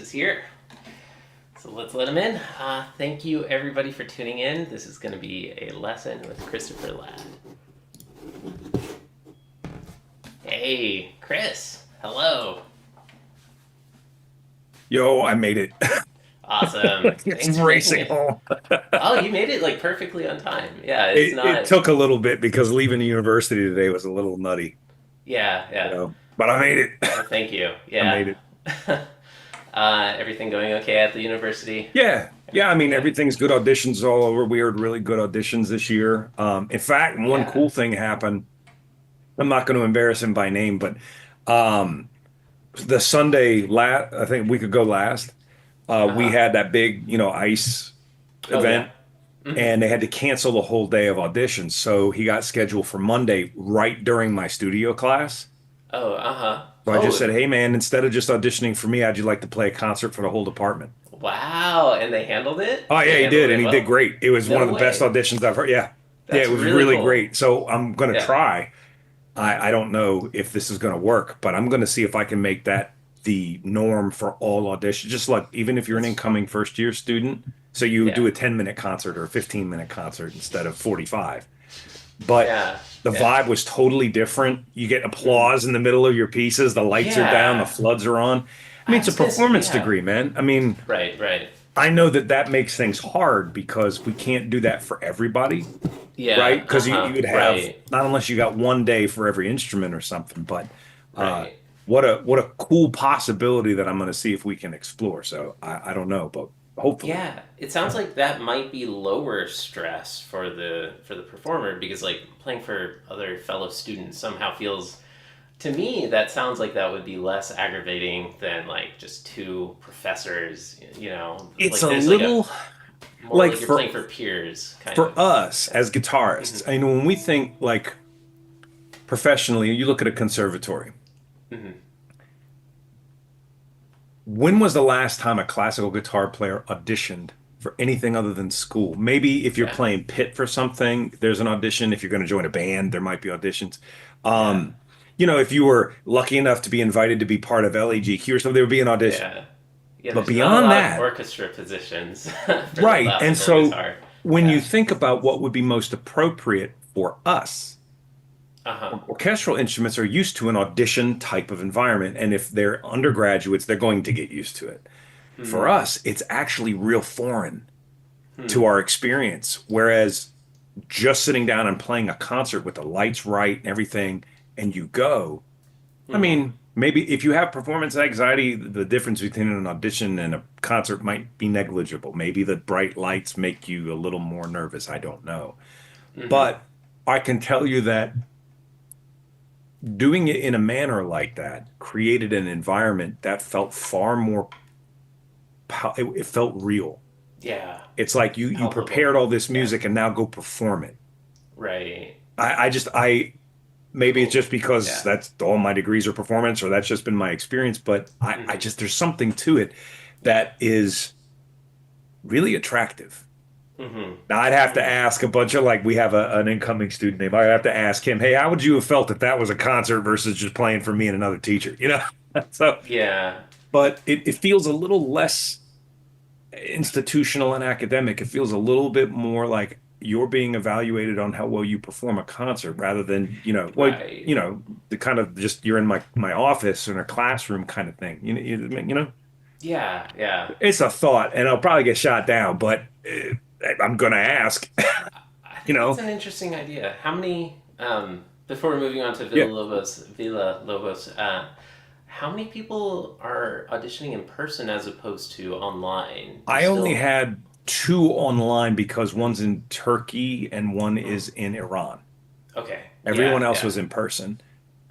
is here. So let's let him in. Thank you, everybody, for tuning in. This is going to be a lesson with Christopher Ladd. Hey, Chris. Hello. Yo, I made it. Awesome. It's Thanks for making racing it. home. Oh, you made it like perfectly on time. Yeah, it's It not. took a little bit because leaving the university today was a little nutty, Yeah, yeah. but I made it. Well, thank you. I Yeah. made it. Everything going okay at the university? Yeah. Yeah, I mean, Yeah. everything's good auditions all over. We had really good auditions this year. In fact, one Yeah. cool thing happened. I'm not going to embarrass him by name, but um, the Sunday last, I think a week ago last, Uh we huh. had that big, ice Oh, yeah. event, Mm-hmm. and they had to cancel the whole day of auditions. So he got scheduled for Monday right during my studio class. Oh, uh huh. So I just Oh, said, hey man, instead of just auditioning for me, how'd you like to play a concert for the whole department? wow. And they handled it? Oh yeah, They he handled did, and it he did well? great. It was one No of the best way. auditions I've heard. Yeah. Yeah, That's it was really really cool. great. So I'm gonna Yeah. try. I don't know if this is gonna work, but I'm gonna see if I can make that the norm for all auditions. Just like even if you're an That's, incoming first year student, so you yeah. do a 10-minute concert or a 15-minute concert instead of 45. But Yeah. the Yeah. vibe was totally different. You get Hmm. applause in the middle of your pieces, the lights are down, the Yeah. floods are on. I mean, I it's a was gonna say, performance yeah. degree, man. I mean, Right, right. I know that that makes things hard because we can't do that for everybody, right? Yeah. Uh Because you huh. would have Right. not unless you got one day for every instrument or something, but uh, Right. what a cool possibility that I'm going to see if we can explore. So I don't know, but hopefully, Yeah, it sounds like that might be lower stress for the performer because like playing for other fellow students somehow feels to me that sounds like that would be less aggravating than like just two professors, it's like a there's like a little more like like you're playing for peers kind for of. us as Hmm. guitarists. I mean, when we think like professionally, you look at a conservatory. Hmm. When was the last time a classical guitar player auditioned for anything other than school? Maybe if you're Yeah. playing pit for something, there's an audition. If you're going to join a band, there might be auditions. Yeah. Um, if you were lucky enough to be invited to be part of LAGQ or something, there would be an audition. Yeah. Yeah, But there's not a beyond lot of that, orchestra positions for the right. And classical so guitar. when you Yeah. think about what would be most appropriate for us, Uh-huh. orchestral instruments are used to an audition type of environment. And if they're undergraduates, they're going to get used to it. For Hmm. us, it's actually real foreign to Hmm. our experience. Whereas just sitting down and playing a concert with the lights right and everything, and you go, I Hmm. mean, maybe if you have performance anxiety, the difference between an audition and a concert might be negligible. Maybe the bright lights make you a little more nervous. I don't know. Hmm. But I can tell you that doing it in a manner like that created an environment that felt far more, it felt real. Yeah. It's like you Palpable. prepared all this Yeah. music and now go perform it. Right. I maybe it's Cool. just because Yeah. that's all my degrees are performance or that's just been my experience, but I Hmm. just there's something to it Yeah. that is really attractive. Hmm. Now I'd have to Hmm. ask a bunch of like we have an incoming student name. I'd have to ask him, hey, how would you have felt if that was a concert versus just playing for me and another teacher? So Yeah. but it feels a little less institutional and academic. It feels a little bit more like you're being evaluated on how well you perform a concert rather than, Right. the kind of just you're in my office or in a classroom kind of thing. Yeah. Yeah. It's a thought and I'll probably get shot down, but I'm gonna ask, I you think it's know. an interesting idea. How many? Before moving on to Yeah. Villa Lobos, how many people are auditioning in person as opposed to online? Do you I only still? had two online because one's in Turkey and one Mm, is in Iran. okay. Everyone Yeah. else Yeah. was in person.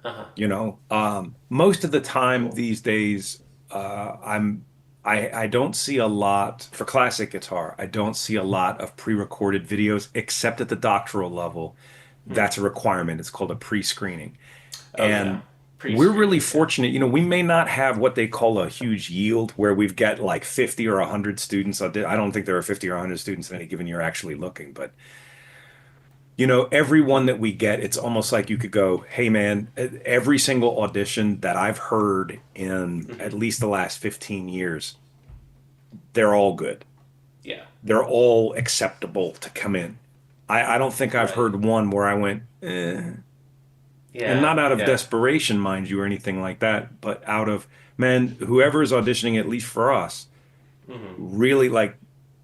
Uh huh. Most of the time Cool. these days, I don't see a lot for classic guitar. I don't see a lot of pre-recorded videos except at the doctoral level. Hmm. That's a requirement. It's called a pre-screening. Oh yeah. And we're really Pre-screening. Yeah. fortunate. We may not have what they call a huge yield where we've got like 50 or 100 students. I don't think there are 50 or 100 students in any given year actually looking, but every one that we get, it's almost like you could go, hey man, every single audition that I've heard in Hmm. at least the last 15 years, they're all good. Yeah. They're all acceptable to come in. I don't think I've Right. heard one where I went, eh. And Yeah. not out of Yeah. desperation, mind you, or anything like that, but out of, man, whoever is auditioning, at least for us, Hmm. really like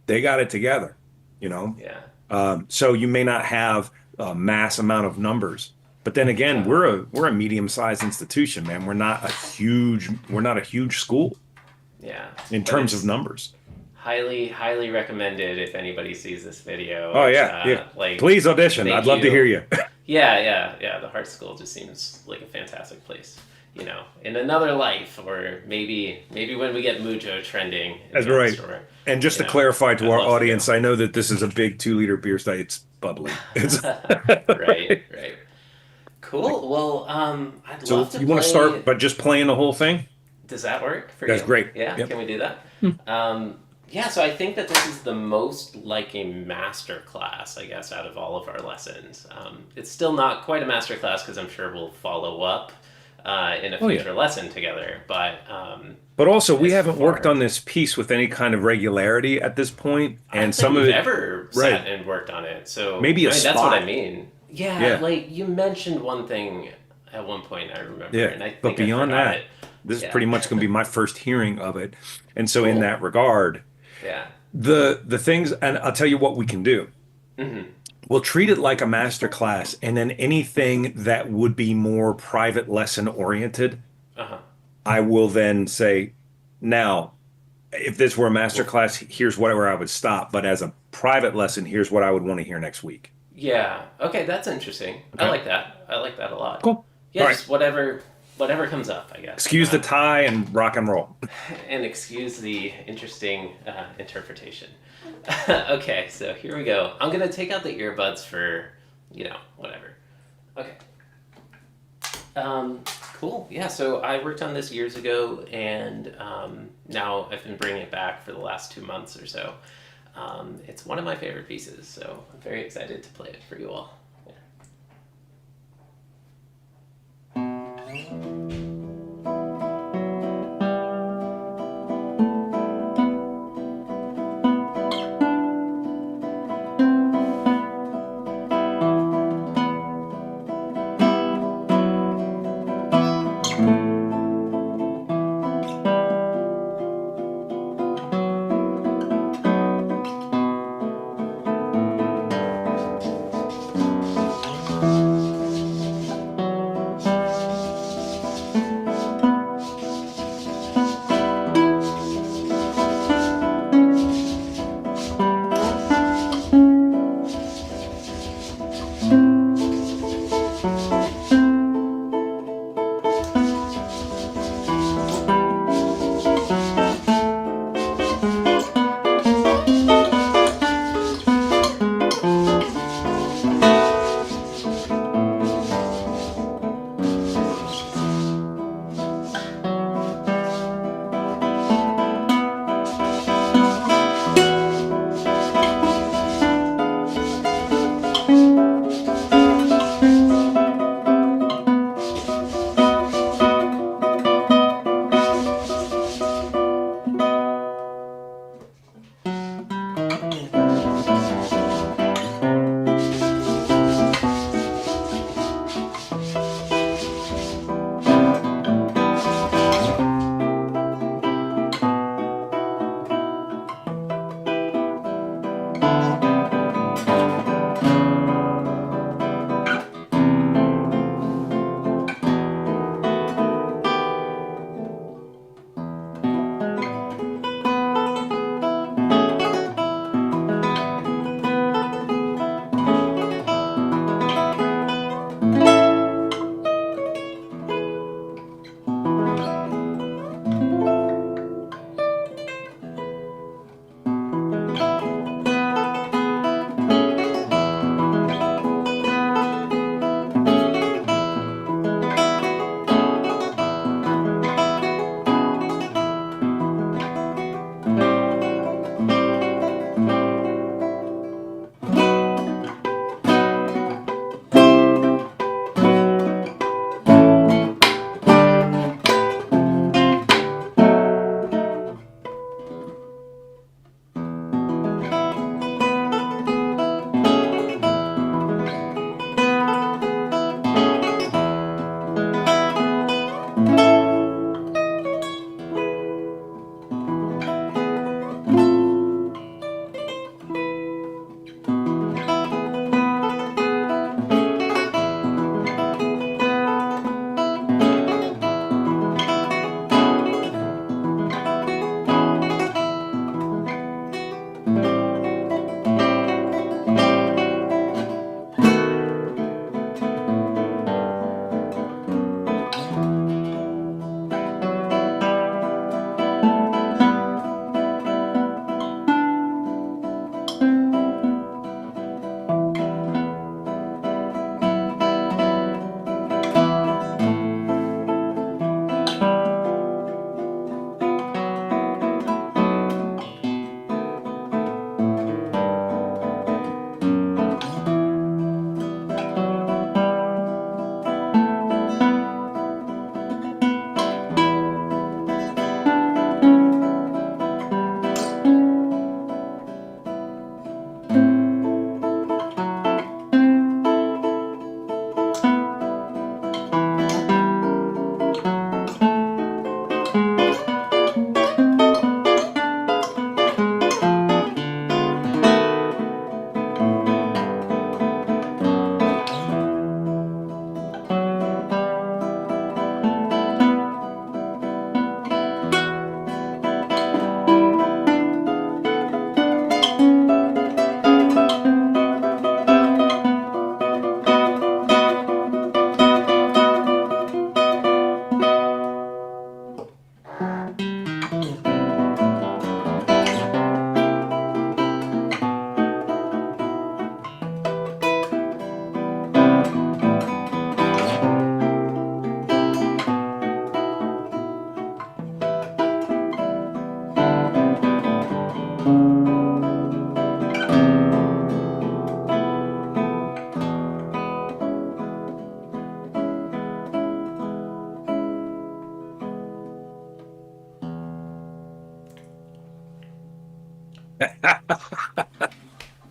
they got it together, you know? Yeah. So you may not have a mass amount of numbers, but then again, Uh-huh. we're a medium-sized institution, man. We're not a huge school Yeah. in But terms of it's numbers. highly recommended if anybody sees this video. Oh It's yeah, yeah. like, Please audition. I'd thank love to hear you. you. Yeah. The Heart School just seems like a fantastic place. In another life, or maybe when we get Mujo trending in That's the App right. Store, And just to clarify to I'd our love to audience, go. I know that this is a big 2 liter beer style. It's bubbly. It's Right, right. Cool. Well, I'd so love to you want to start play. by just playing the whole thing? Does that work for That's you? great. Yeah, Yep. can we do that? Yeah, so I think that this is the most like a master class, I guess, out of all of our lessons. It's still not quite a master class because I'm sure we'll follow up in a Oh yeah. future lesson together. But But also, we as haven't worked far, on this piece with any kind of regularity at this point, I don't and think some of we've it, ever right? sat and worked on it. So Maybe a I mean, that's what I spot. mean. Yeah, Yeah, like you mentioned one thing at one point, I remember, yeah. and I But think I beyond forgot it. that, this is Yeah. pretty much going to be my first hearing of it, and so in Cool. that regard, Yeah. the things, and I'll tell you what we can do. Hmm. We'll treat it like a master class, and then anything that would be more private lesson oriented, Uh-huh. I will then say, now, if this were a master Cool. class, here's where I would stop. But as a private lesson, here's what I would want to hear next week. Yeah. Okay, that's interesting. I Okay. like that. I like that a lot. Cool. Yeah, All right. just whatever comes up, I guess. Excuse the tie and rock and roll. And excuse the interesting interpretation. Okay, so here we go. I'm gonna take out the earbuds for, whatever. Okay. Cool. Yeah. So I worked on this years ago, and now I've been bringing it back for the last 2 months or so. It's one of my favorite pieces, so I'm very excited to play it for you all. Yeah.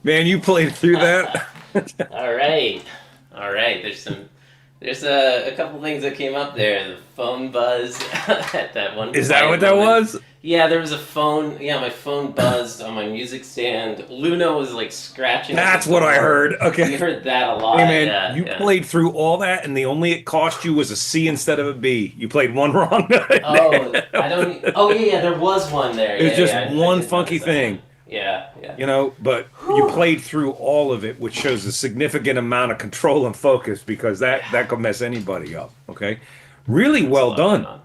Man, you played through that. All right, all right. There's a couple things that came up there. The phone buzz at that one Is that quiet what that moment. was? Yeah, there was a phone. Yeah, my phone buzzed on my music stand. Luna was like scratching at That's the what I door. heard. We Okay. heard that a Hey lot. man, Yeah, you yeah. played through all that, and the only it cost you was a C instead of a B. You played one wrong. Oh, I don't. Oh yeah, yeah. There was one there. It's Yeah, just yeah. I one did funky notice that one. thing, Yeah, yeah. but you played through all of it, which shows a significant amount of control and focus because Yeah. that could mess anybody up. Okay. Really There was a well lot going done. on.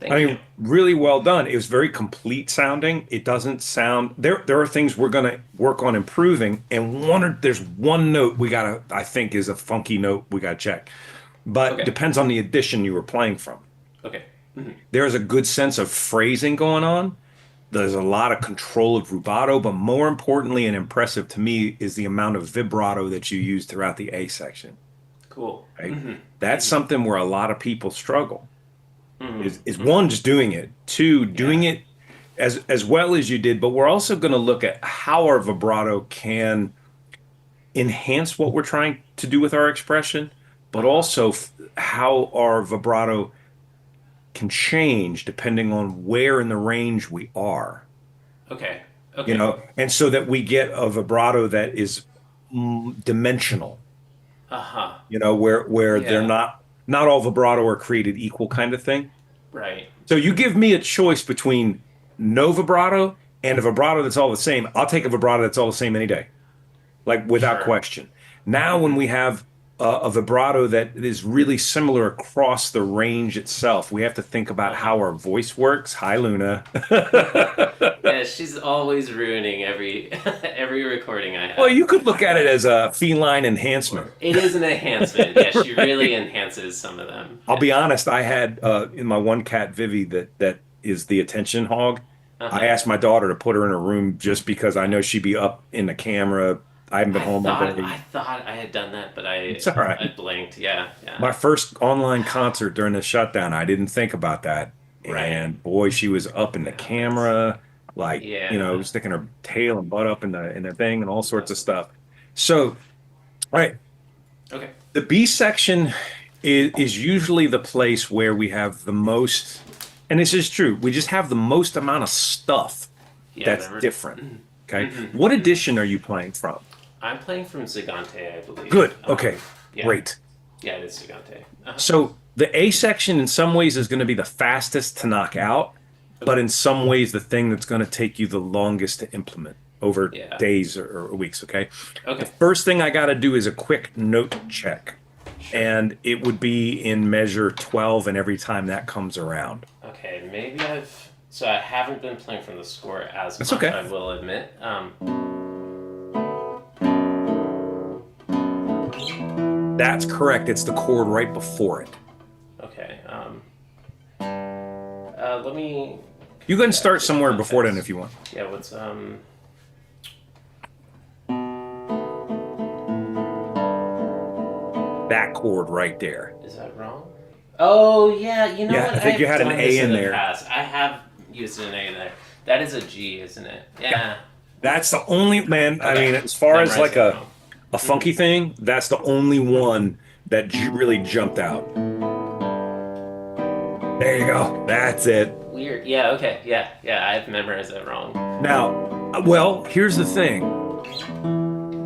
I Thank you. mean, really well done. It was very complete sounding. It doesn't sound there are things we're gonna work on improving, and there's one note we gotta I think is a funky note we gotta check. But Okay. depends on the edition you were playing from. Okay. Mhm. There's a good sense of phrasing going on. There's a lot of control of rubato, but more importantly and impressive to me is the amount of vibrato that you use throughout the A section. Cool. Right? Hmm. That's Hmm. something where a lot of people struggle. Hmm. Is Hmm. one, just doing it, two, doing Yeah. it as well as you did, but we're also going to look at how our vibrato can enhance what we're trying to do with our expression, Uh but huh. also how our vibrato can change depending on where in the range we are, Okay. Okay. and so that we get a vibrato that is dimensional, Uh huh. where they're Yeah. not all vibrato are created equal kind of thing. Right. So you give me a choice between no vibrato and a vibrato that's all the same. I'll take a vibrato that's all the same any day, like without Sure. question. Now, when Hmm. we have a vibrato that is really similar across the range itself, we have to think about Uh huh. how our voice works. Hi, Luna. Yeah, she's always ruining every every recording I Well, have. you could look at it as a feline enhancement. It is an enhancement. Yeah, she really Right? enhances some of them. I'll Yeah. be honest, I had in my one cat Vivi that is the attention hog. Uh I huh. asked my daughter to put her in a room just because I know she'd be up in the camera. I haven't been home all I day. thought I had done that, but It's all I right. blinked. Yeah, yeah. My first online concert during the shutdown, I didn't think about that. Right. And boy, she was up in It the happens. camera, like, Yeah. sticking her tail and butt up in the thing and all sorts Yep. of stuff. So, all right, Okay. the B section is usually the place where we have the most, and this is true, we just have the most amount of stuff Yeah, that's never. different. Okay. Hmm. What edition are you playing from? I'm playing from Zigante, I believe. Good. Okay. Yeah. Great. Yeah, it is Zigante. So the A section in some ways is going to be the fastest to knock out, but Okay. in some ways the thing that's going to take you the longest to implement over Yeah. days or weeks. Okay. The Okay. first thing I got to do is a quick note check, Sure. and it would be in measure 12, and every time that comes around. Okay, maybe I've. So I haven't been playing from the score as That's much, okay. I will admit. That's correct. It's the chord right before it. Okay. Let me You can back start to the somewhere before then context. if you want. Yeah, what's That chord right there. is that wrong? Oh yeah, you know Yeah, what? I think you I've had an done this A in in the there. past. I have used an A there. That is a G, isn't it? Yeah. That's the only man. I Okay. mean, as far as Memorized like that wrong. a Hmm. funky thing, that's the only one that really jumped out. There you go. That's it. Weird. Yeah. Okay. Yeah. Yeah. I've memorized that wrong. Now, well, here's the thing.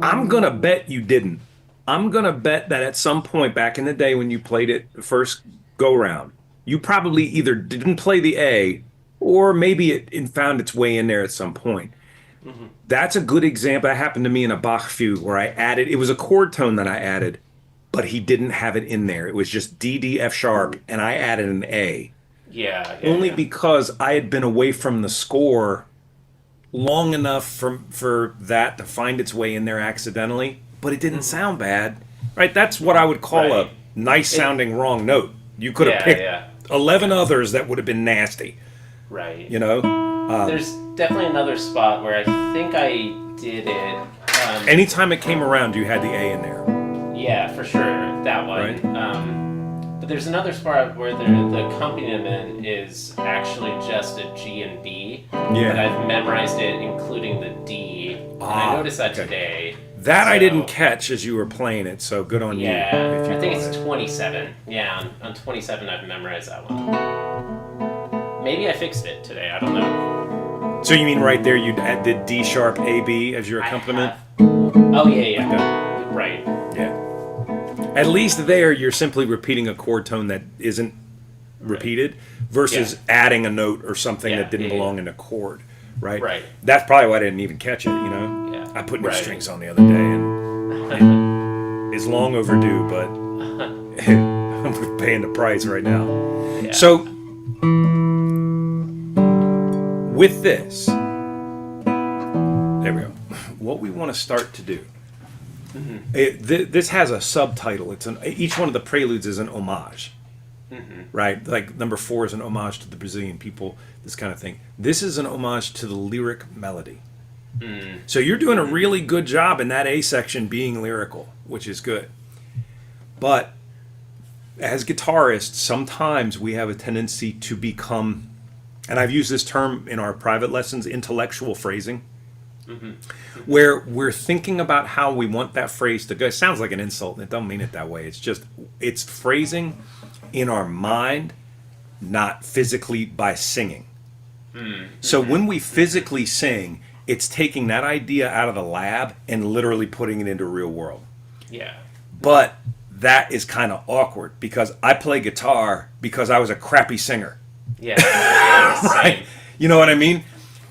I'm gonna bet you didn't. I'm gonna bet that at some point back in the day when you played it the first go round, you probably either didn't play the A or maybe it found its way in there at some point. Hmm. That's a good example. That happened to me in a Bach fugue where I added, it was a chord tone that I added, but he didn't have it in there. It was just D, D, F sharp, and I added an A. Yeah. Yeah. Only Yeah. because I had been away from the score long enough for that to find its way in there accidentally, but it didn't Hmm. sound bad. Right? That's what I would call a Right. nice It. sounding wrong note. You could have Yeah. picked Yeah. 11 Yeah. others that would have been nasty, Right. you know? There's definitely another spot where I think I did it. Anytime it came around, you had the A in there, Yeah, for sure. That right? one. But there's another spot where the accompaniment is actually just a G and B. Yeah. But I've memorized it, including the D. And I noticed that today. That I didn't catch as you were playing it, so good on you. Yeah, I think it's 27. Yeah, on 27 I've memorized that one. Maybe I fixed it today, I don't know. So you mean right there you did D sharp A B as your accompaniment? Oh yeah. Okay. Right. Yeah. At least there you're simply repeating a chord tone that isn't repeated versus adding a note or something that didn't belong in a chord. Right? Right. That's probably why I didn't even catch it, you know? Yeah. I put new strings on the other day and it's long overdue, but I'm paying the price right now. Yeah. So with this, there we go. What we want to start to do. This has a subtitle. Each one of the preludes is an homage. Right? Like number 4 is an homage to the Brazilian people, this kind of thing. This is an homage to the lyric melody. So you're doing a really good job in that A section being lyrical, which is good. But as guitarists, sometimes we have a tendency to become, and I've used this term in our private lessons, intellectual phrasing, where we're thinking about how we want that phrase to go. It sounds like an insult, and it don't mean it that way. It's phrasing in our mind, not physically by singing. So when we physically sing, it's taking that idea out of the lab and literally putting it into real world. Yeah. But that is kind of awkward because I play guitar because I was a crappy singer. Yeah. Right? You know what I mean?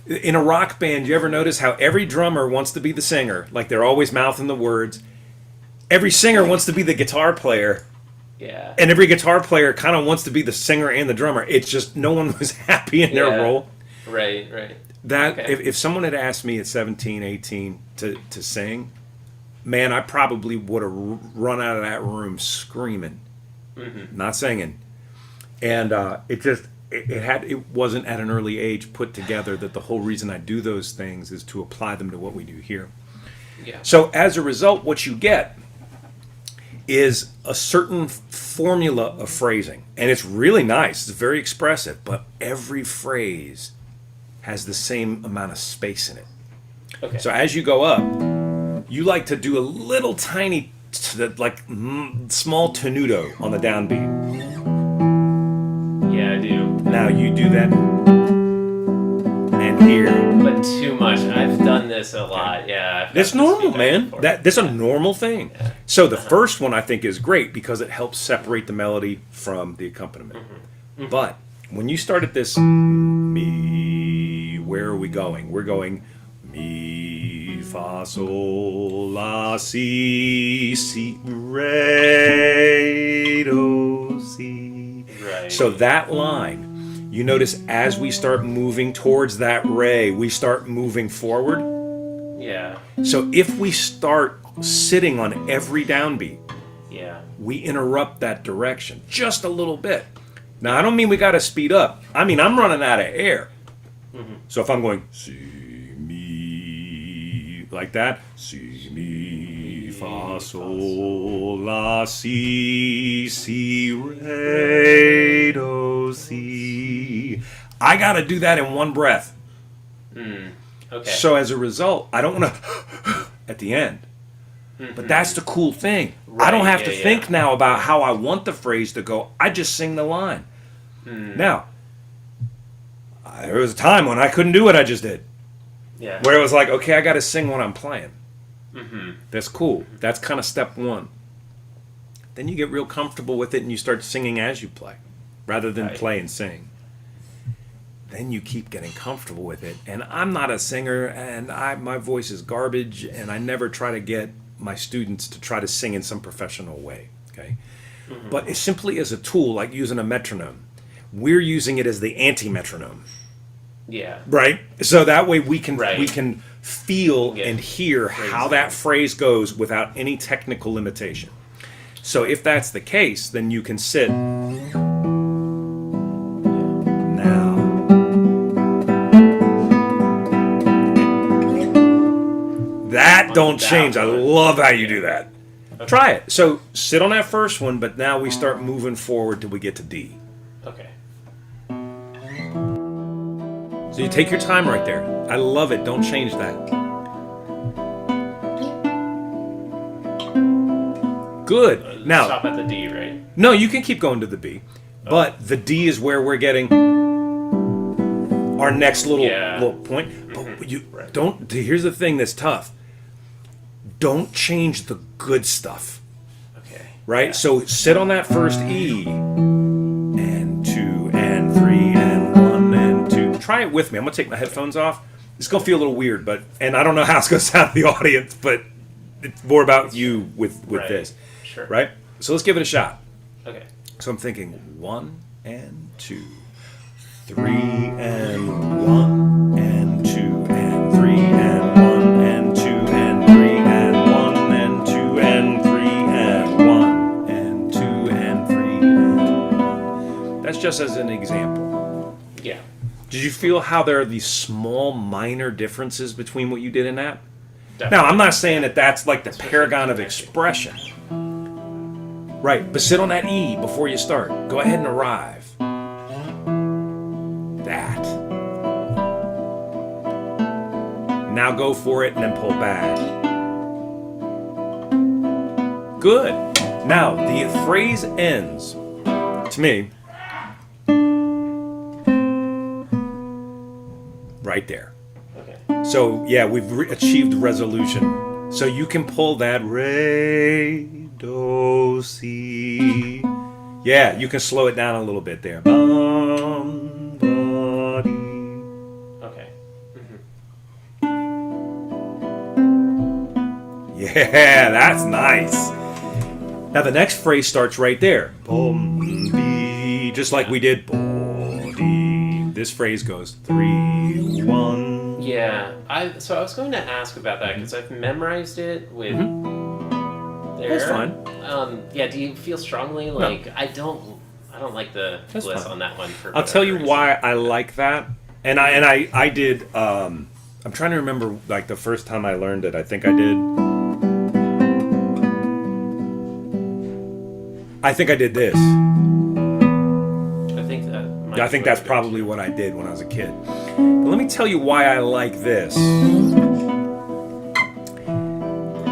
In a rock band, you ever notice how every drummer wants to be the singer? Like they're always mouthing the words. Every singer wants to be the guitar player. Yeah. And every guitar player kind of wants to be the singer and the drummer. It's just no one was happy in their role. Right. That if someone had asked me at 17, 18 to sing, man, I probably would have run out of that room screaming, not singing. And it wasn't at an early age put together that the whole reason I do those things is to apply them to what we do here. Yeah. So as a result, what you get is a certain formula of phrasing. And it's really nice. It's very expressive. But every phrase has the same amount of space in it. Okay. So as you go up, you like to do a little tiny, small tenuto on the downbeat. Yeah, I do. Now you do that and here. But too much. I've done this a lot. Yeah. That's normal, man. That's a normal thing. Yeah. So the first one I think is great because it helps separate the melody from the accompaniment. But when you start at this mi, where are we going? We're going mi, fa, sol, la, si, re, do, si. Right. So that line, you notice as we start moving towards that re, we start moving forward. Yeah. So if we start sitting on every downbeat, we interrupt that direction just a little bit. Now, I don't mean we got to speed up. I mean, I'm running out of air. So if I'm going, si, mi, like that, si, mi, fa, sol, la, si, re, do, si. I got to do that in one breath. Okay. So as a result, I don't want to at the end. But that's the cool thing. Right, I don't have to think now about how I want the phrase to go. I just sing the line. Now, there was a time when I couldn't do what I just did. Yeah. Where it was like, okay, I got to sing what I'm playing. That's cool. That's kind of step one. Then you get real comfortable with it and you start singing as you play, rather than play and sing. Then you keep getting comfortable with it. And I'm not a singer, and my voice is garbage, and I never try to get my students to try to sing in some professional way. Okay, but it simply is a tool, like using a metronome. We're using it as the anti-metronome. Yeah. Right. So that way we can Right. feel and hear how that phrase goes without any technical limitation. So if that's the case, then you can sit now. That don't change. I love how you do that. Okay. Try it. So sit on that first one, but now we start moving forward till we get to D. Okay. So you take your time right there. I love it. Don't change that. Good. Now, stop at the D, right? no, you can keep going to the B, but the D is where we're getting our next little point. But you don't. Here's the thing that's tough. Don't change the good stuff. Okay. Right? Yeah. So sit on that first E. And 2 and 3 and 1 and 2. Try it with me. I'm going to take my headphones off. It's going to feel a little weird, and I don't know how it's going to sound to the audience, but it's more about you with this. Sure. Right? So let's give it a shot. Okay. So I'm thinking 1 and 2, 3 and 1 and 2 and 3 and 1 and 2 and 3 and 1 and 2 and 3 and 1 and 2 and 3 and 1. That's just as an example. Yeah. Did you feel how there are these small minor differences between what you did and that? Definitely. Now, I'm not saying that that's like the paragon of expression. Right, but sit on that E before you start. Go ahead and arrive. That. Now go for it and then pull back. Good. Now, the phrase ends, to me, right there. Okay. So, yeah, we've achieved resolution. So you can pull that re, do, si. Yeah, you can slow it down a little bit there. Bum, body. Okay. Yeah, that's nice. Now the next phrase starts right there. Bum, be, just like we did. Body. This phrase goes 3, 1. Yeah. So I was going to ask about that because I've memorized it with there. That's fine. Yeah. Do you feel strongly like I don't like the That's bliss fine. on that one? I'll tell you why I like that. And I did. I'm trying to remember like the first time I learned it. I think I did. I think I did this. I think that's probably what I did when I was a kid. But let me tell you why I like this.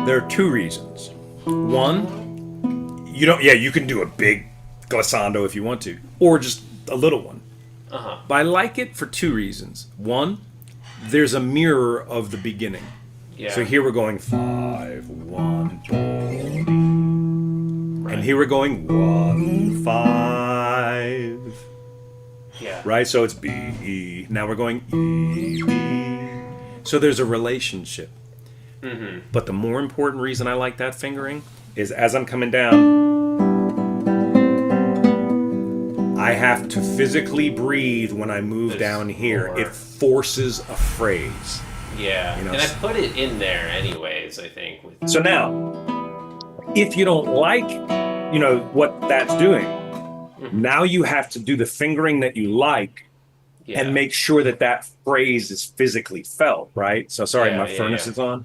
There are 2 reasons. One, you can do a big glissando if you want to, or just a little one. Uh-huh. But I like it for 2 reasons. One, there's a mirror of the beginning. Yeah. So here we're going 5, 1, 4, Right. and here we're going 1, 5. Yeah. Right? So it's B, E. Now we're going E, B. So there's a relationship. Mm-hmm. But the more important reason I like that fingering is as I'm coming down, I have to physically breathe when I move down here. It forces a phrase. Yeah. You know, and I put it in there anyways, I think. So now, if you don't like, what that's doing, now you have to do the fingering that you like and make sure that phrase is physically felt, right? So sorry, my furnace is on.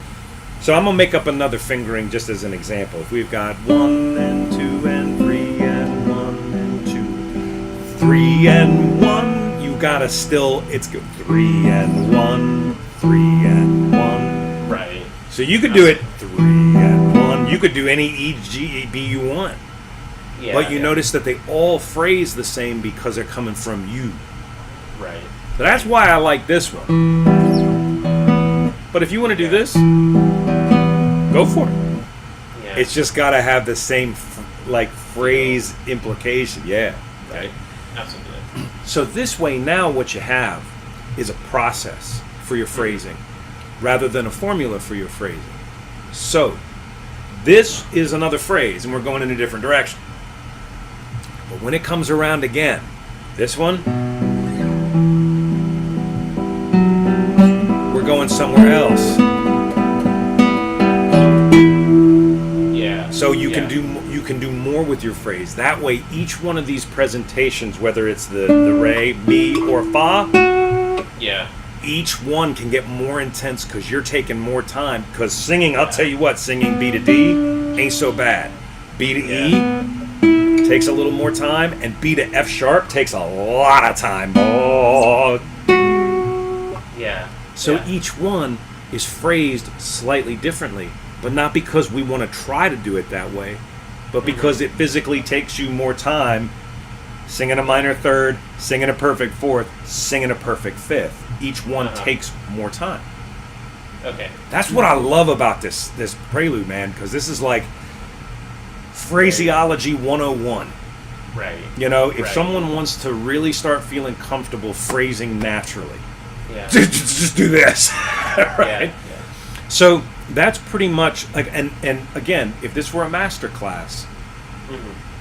So I'm going to make up another fingering just as an example. If we've got 1 and 2 and 3 and 1 and 2, 3 and 1, you got to still, it's good. 3 and 1, 3 and 1. Right. So you could do it 3 and 1. You could do any E, G, B you want. Yeah, But you notice that they all phrase the same because they're coming from you. Right. So that's why I like this one. But if you want to do this, go for it. Yeah. It's just got to have the same phrase implication. Yeah. Right. Absolutely. So this way now what you have is a process for your phrasing rather than a formula for your phrasing. So this is another phrase and we're going in a different direction. But when it comes around again, this one, we're going somewhere else. Yeah. So you can do more with your phrase. That way, each one of these presentations, whether it's the re, mi, or fa, each one can get more intense because you're taking more time. Because singing, I'll tell you what, singing B to D ain't so bad. B to E takes a little more time, and B to F sharp takes a lot of time. Oh. Yeah. So each one is phrased slightly differently, but not because we want to try to do it that way, but because it physically takes you more time singing a minor third, singing a perfect fourth, singing a perfect fifth. Each one takes more time. Okay. That's what I love about this prelude, man, because this is like phraseology 101. Right. You know, if someone wants to really start feeling comfortable phrasing naturally, just do this. Right? Yeah. So that's pretty much like, and again, if this were a master class,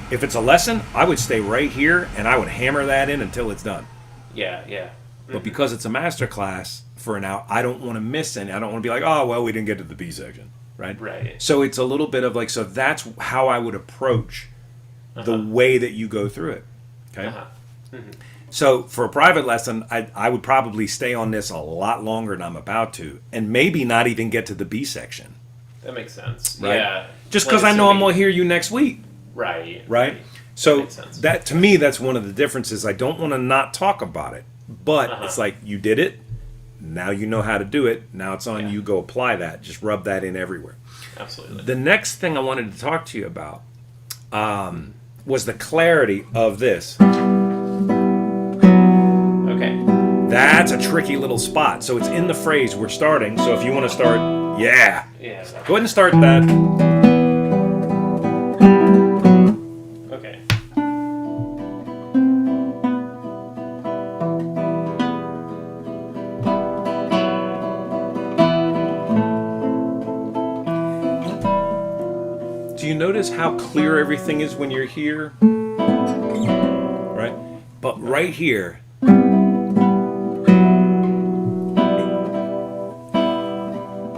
if it's a lesson, I would stay right here and I would hammer that in until it's done. Yeah. But because it's a master class for an hour, I don't want to miss any. I don't want to be like, oh, well, we didn't get to the B section. Right. So it's a little bit of like, so that's how I would approach the way that you go through it. Okay. So for a private lesson, I would probably stay on this a lot longer than I'm about to, and maybe not even get to the B section. That makes sense. Right? Yeah. Just because I know I'm going to hear you next week. Right. So that to me, that's one of the differences. I don't want to not talk about it, but it's like you did it. Now you know how to do it. Now it's on you. Go apply that. Just rub that in everywhere. Absolutely. The next thing I wanted to talk to you about was the clarity of this. Okay. That's a tricky little spot. So it's in the phrase we're starting. So if you want to start, go ahead and start that. Okay. Do you notice how clear everything is when you're here? Right? But right here,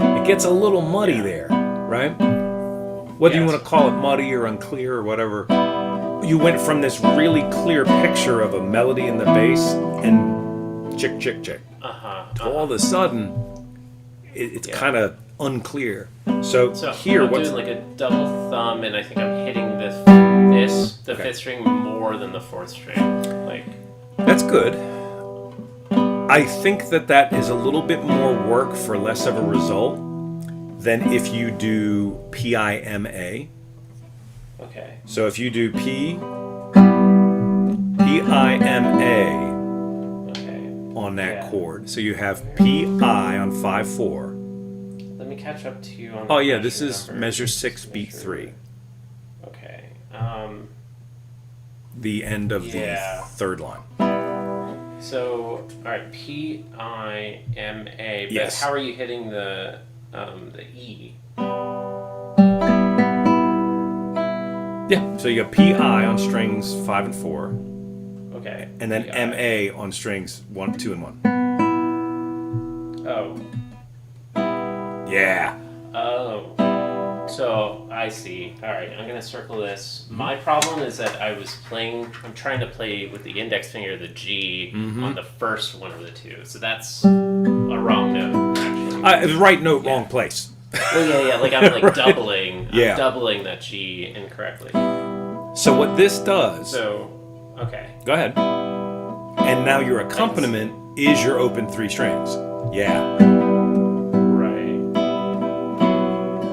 it gets a little muddy there, right? Whether you want to call it muddy or unclear or whatever, you went from this really clear picture of a melody in the bass and chick, chick, chick. To all of a sudden, it's kind of unclear. So here, I'm what's doing like a double thumb, and I think I'm hitting the fifth string more than the fourth string. Like that's good. I think that is a little bit more work for less of a result than if you do PIMA. Okay. So if you do PIMA on that chord, so you have PI on 5/4. Let me catch up to you on. Oh yeah, this is measure 6, beat 3. Okay. The end of the third line. So, all right, PIMA. But yes. How are you hitting the E? Yeah. So you got PI on strings 5 and 4. Okay. And then MA on strings 1, 2, and 1. Oh. Yeah. Oh. So I see. All right, I'm gonna circle this. My problem is that I'm trying to play with the index finger, the G, on the first one of the two. So that's a wrong note, actually. Right note, wrong place. Well, yeah. Like I'm like doubling. Yeah. I'm doubling that G incorrectly. So what this does. So, okay. Go ahead. And now your accompaniment is your open 3 strings. Yeah.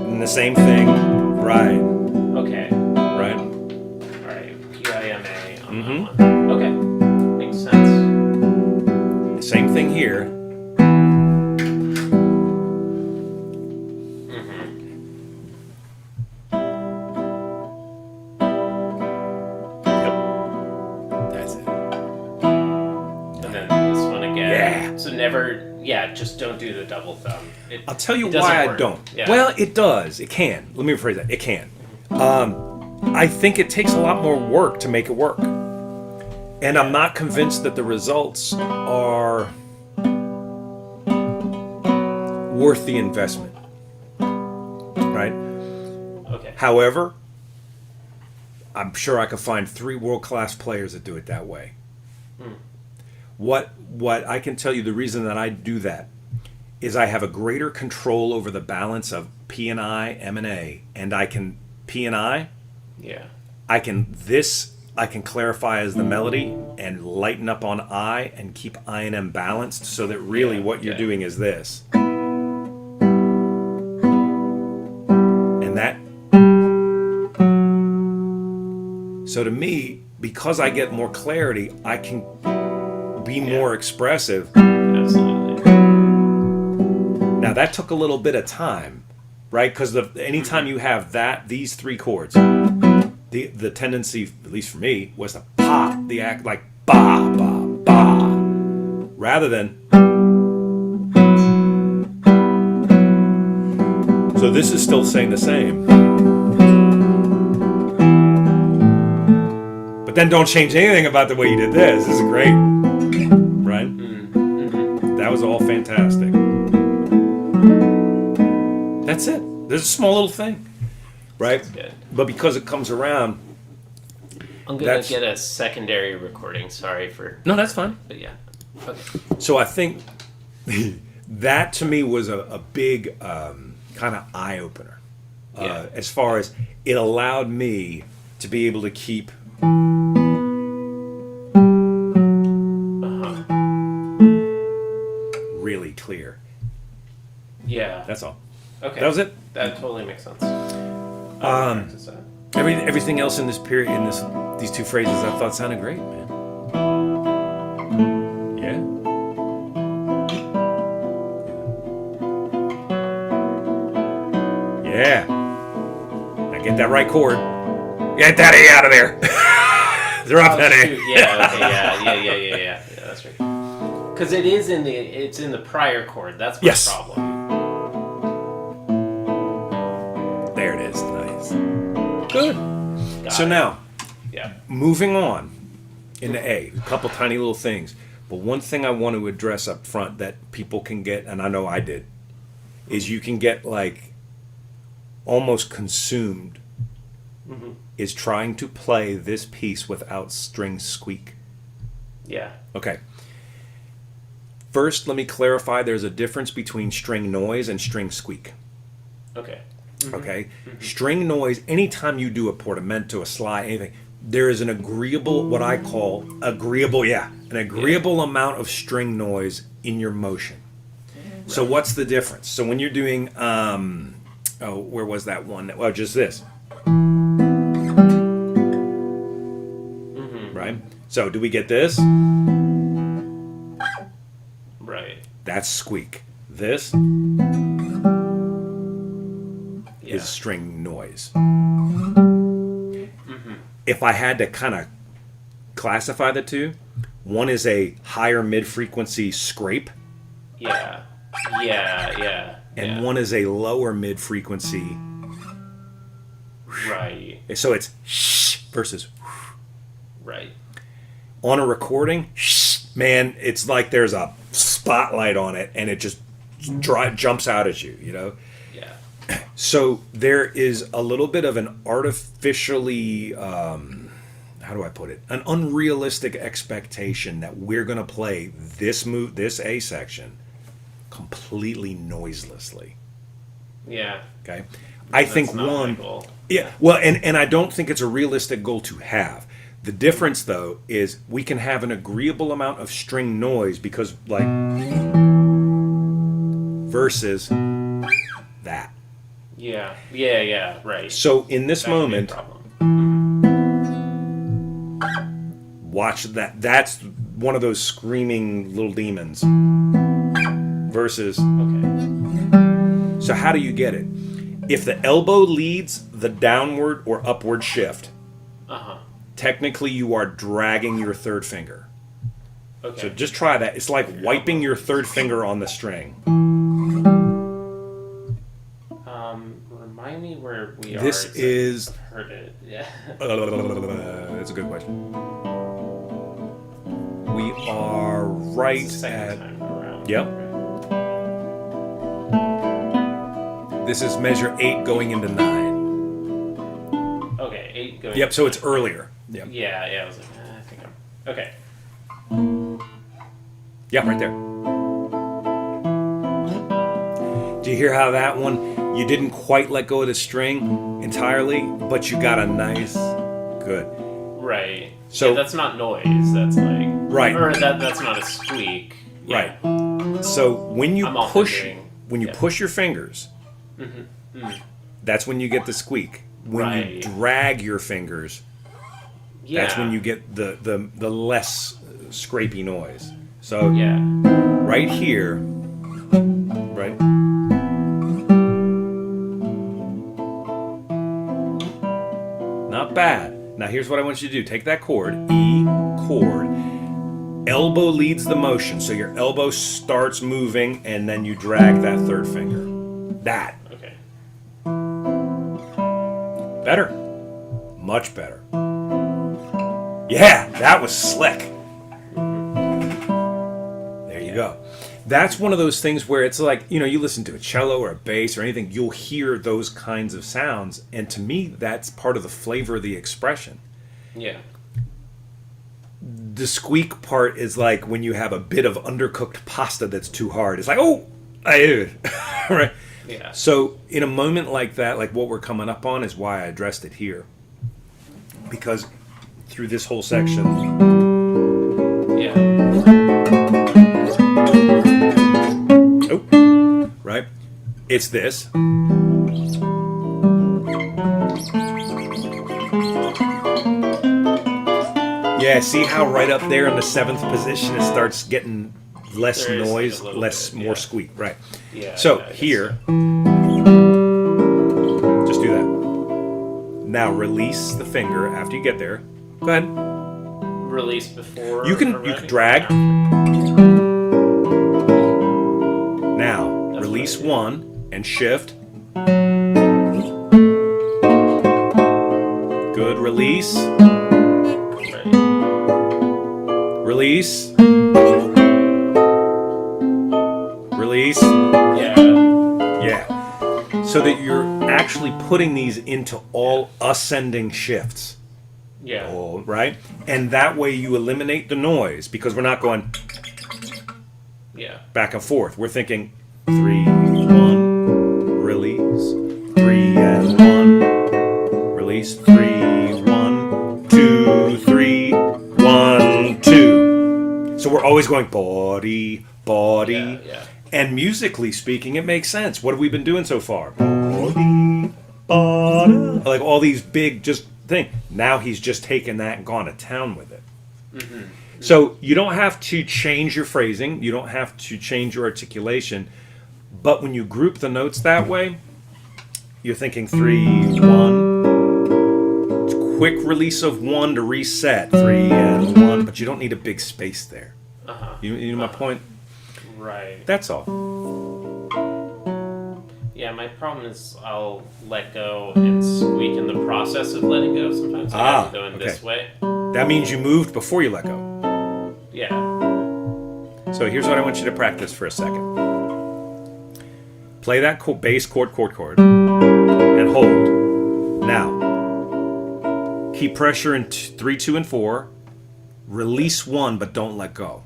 And the same thing, right? Okay. Right. All right. PIMA on that one. Okay. Makes sense. Same thing here. Yep. That's it. And then this one again. Yeah. So never. Yeah, just don't do the double thumb. I'll tell you why I don't. Yeah. Well, it does. It can. Let me rephrase that. It can. I think it takes a lot more work to make it work. And I'm not convinced that the results are worth the investment. Right? Okay. However, I'm sure I could find 3 world-class players that do it that way. What I can tell you, the reason that I do that is I have a greater control over the balance of P and I, M and A, and I can P and I can clarify as the melody and lighten up on I and keep I and M balanced, so that really what you're doing is this. And that. So to me, because I get more clarity, I can be more expressive. Absolutely. Now that took a little bit of time, right? Because anytime you have these three chords, the tendency, at least for me, was to pop the act like ba ba ba, rather than. So this is still saying the same, but then don't change anything about the way you did this. This is great, right? Mm-hmm. That was all fantastic. That's it. There's a small little thing. Right? That's good. But because it comes around, I'm going to get a secondary recording. Sorry for... No, that's fine. But yeah. Okay. So I think that to me was a big kind of eye-opener. As far as it allowed me to be able to keep... really clear. Yeah. That's all. Okay. That was it? That totally makes sense. Everything else in this period, these two phrases, I thought sounded great, man. Yeah. Yeah. Now get that right chord. Get that A out of there. Drop that A. Yeah. Okay. Yeah. That's right. Because it's in the prior chord. That's my problem. There it is. Nice. Good. So now, moving on into A, a couple tiny little things. But one thing I want to address up front that people can get, and I know I did, is you can get like almost consumed is trying to play this piece without string squeak. Yeah. Okay. First, let me clarify there's a difference between string noise and string squeak. Okay. Okay? String noise, anytime you do a portamento, a slide, anything, there is an agreeable, what I call an agreeable amount of string noise in your motion. Right. So what's the difference? So when you're doing, where was that one? Well, just this. Right? So do we get this? Right. That's squeak. This is string noise. If I had to kind of classify the two, one is a higher mid-frequency scrape. Yeah. And one is a lower mid-frequency. Right. So it's shh versus. Right. On a recording, man, it's like there's a spotlight on it and it just jumps out at you, you know? Yeah. So there is a little bit of an artificially, how do I put it? An unrealistic expectation that we're going to play this A section completely noiselessly. Yeah. Okay. I think one. Yeah. Well, and I don't think it's a realistic goal to have. The difference, though, is we can have an agreeable amount of string noise because, like, versus that. Yeah, right. So in this moment, watch that. That's one of those screaming little demons. Versus. Okay. So how do you get it? If the elbow leads the downward or upward shift, technically you are dragging your third finger. Okay. So just try that. It's like wiping your third finger on the string. Remind me where we are. This is. I've heard it. Yeah. That's a good question. We are right it's the second at. time around. Yep. This is measure 8 going into 9. Okay, 8 going. Yep. So it's earlier. Yep. Yeah. I was like, I think I'm okay. Yeah, right there. Do you hear how that one, you didn't quite let go of the string, entirely, but you got a nice, good. Right. So that's not noise. That's like right. Or that's not a squeak. Yeah. Right. So when you push your fingers, that's when you get the squeak. When you drag your fingers, that's when you get the less scrapey noise. So right here, right. Not bad. Now here's what I want you to do. Take that chord, E chord. Elbow leads the motion. So your elbow starts moving and then you drag that third finger. That. Okay. Better. Much better. Yeah, that was slick. There you go. That's one of those things where it's like, you listen to a cello or a bass or anything, you'll hear those kinds of sounds. And to me, that's part of the flavor of the expression. Yeah. The squeak part is like when you have a bit of undercooked pasta that's too hard. It's like, oh, I right? Yeah. So in a moment like that, like what we're coming up on is why I addressed it here. Because through this whole section... Yeah. Oh, right? It's this. Yeah, see how right up there in the 7th position it starts getting less noise, more squeak, right? Yeah. So here, just do that. Now release the finger after you get there. Go ahead. Release before. You can drag. Now release one and shift. Good, release. Release. Release. Yeah. So that you're actually putting these into all ascending shifts. Yeah. All right? And that way you eliminate the noise because we're not going back and forth. We're thinking 3, 1, release, 3 and 1, release, 3, 1, 2, 3, 1, 2. So we're always going body. Yeah. And musically speaking, it makes sense. What have we been doing so far? Body. Like all these big just thing. Now he's just taken that and gone to town with it. Mm-hmm. So you don't have to change your phrasing. You don't have to change your articulation. But when you group the notes that way, you're thinking 3, 1. Quick release of 1 to reset. 3 and 1. But you don't need a big space there. You know my point? Right. That's all. Yeah, my problem is I'll let go and squeak in the process of letting go sometimes. I'm going this way. That means you moved before you let go. Yeah. So here's what I want you to practice for a second. Play that bass chord, and hold. Now, keep pressure in 3, 2, and 4. Release 1, but don't let go.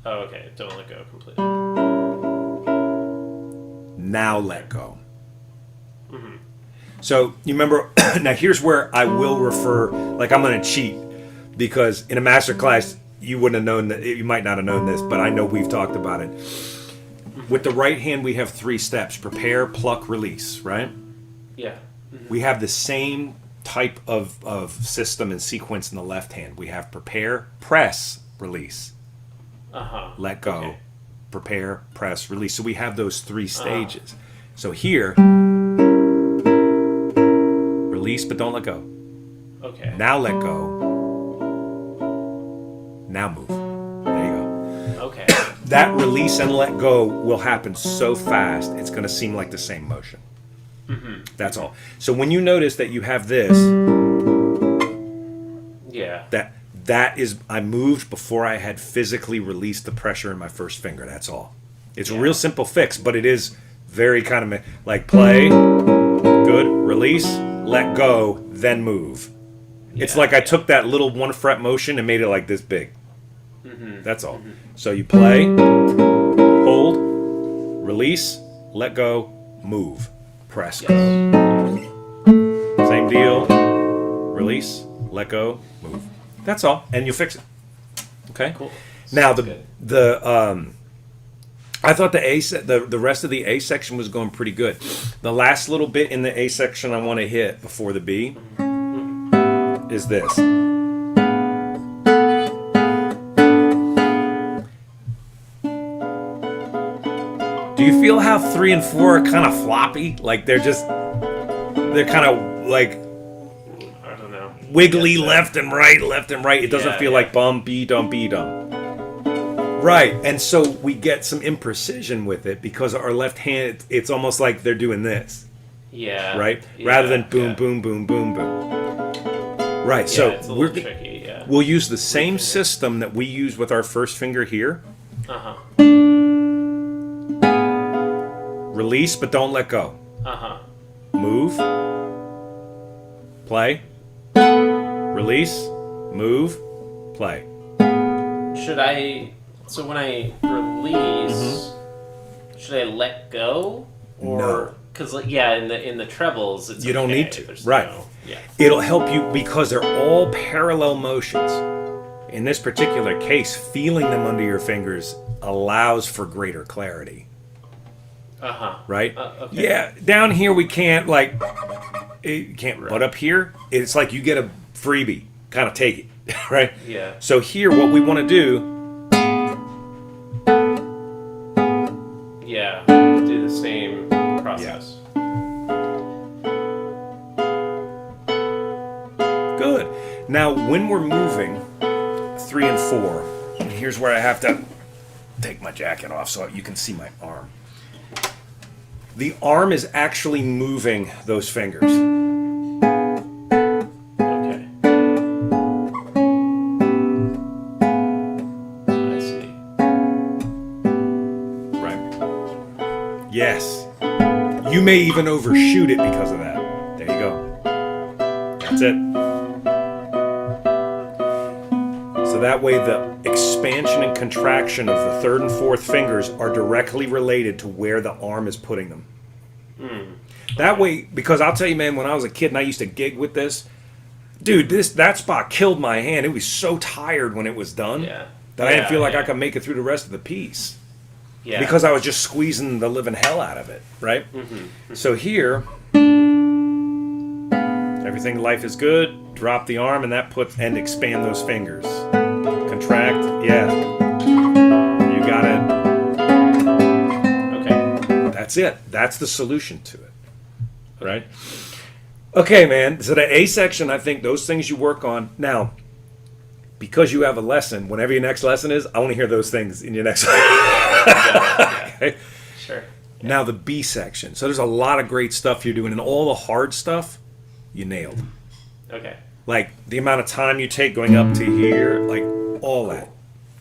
Oh, okay. Don't let go completely. Now let go. Mm-hmm. So you remember, now here's where I will refer, like I'm going to cheat, because in a master class, you wouldn't have known that, you might not have known this, but I know we've talked about it. With the right hand, we have 3 steps: prepare, pluck, release, right? Yeah. Mm-hmm. We have the same type of system and sequence in the left hand. We have prepare, press, release. Let go, prepare, press, release. So we have those 3 stages. So here, release but don't let go. Okay. Now let go. Now move. There you go. Okay. That release and let go will happen so fast, it's going to seem like the same motion. Mm-hmm. That's all. So when you notice that you have this, that is, I moved before I had physically released the pressure in my first finger. That's all. It's a real simple fix, but it is very kind of like play, good, release, let go, then move. It's like I took that little 1 fret motion and made it like this big. Mm-hmm. That's all. Mm-hmm. So you play, hold, release, let go, move, press, go. Same deal. Release, let go, move. That's all, and you'll fix it. Okay. Cool. Now Sounds good. I thought the rest of the A section was going pretty good. The last little bit in the A section I want to hit before the B is this. Do you feel how 3 and 4 are kind of floppy? Like they're kind of like I don't know. wiggly left and right. It doesn't feel like bum, be-dum, be-dum. Right, and so we get some imprecision with it because our left hand, it's almost like they're doing this. Yeah. Right? Yeah, Rather than boom, boom, boom, boom, boom. Right, Yeah, so it's a little tricky, yeah. we'll use the same system that we use with our first finger here. Uh-huh. Release, but don't let go. Uh-huh. Move. Play. Release. Move. Play. So when I release, should I let go? Or, No. Because, in the trebles, it's You don't okay. need to. There's Right. Yeah. It'll help you because they're all parallel motions. In this particular case, feeling them under your fingers allows for greater clarity. Uh-huh. Right? Okay. Yeah, down here we can't but up here, it's like you get a freebie. Kind of take it, right? Yeah. So here, what we want to do, do the same process. good. Now, when we're moving 3 and 4, and here's where I have to take my jacket off so you can see my arm. The arm is actually moving those fingers. Okay. I see. Right. Yes. You may even overshoot it because of that. There you go. That's it. So that way the expansion and contraction of the 3rd and 4th fingers are directly related to where the arm is putting them. That way, because I'll tell you, man, when I was a kid and I used to gig with this, dude, that spot killed my hand. It was so tired when it was done that I didn't feel like I could make it through the rest of the piece. Yeah. Because I was just squeezing the living hell out of it, right? So here, everything life is good. Drop the arm, and that puts and expand those fingers. Contract, you got it. Okay. That's it. That's the solution to it, right? Okay, man. So the A section, I think those things you work on now. Because you have a lesson, whenever your next lesson is, I want to hear those things in your next lesson. Okay? Sure. Now the B section. So there's a lot of great stuff you're doing, and all the hard stuff, you nailed. Okay. Like the amount of time you take going up to here, like all that.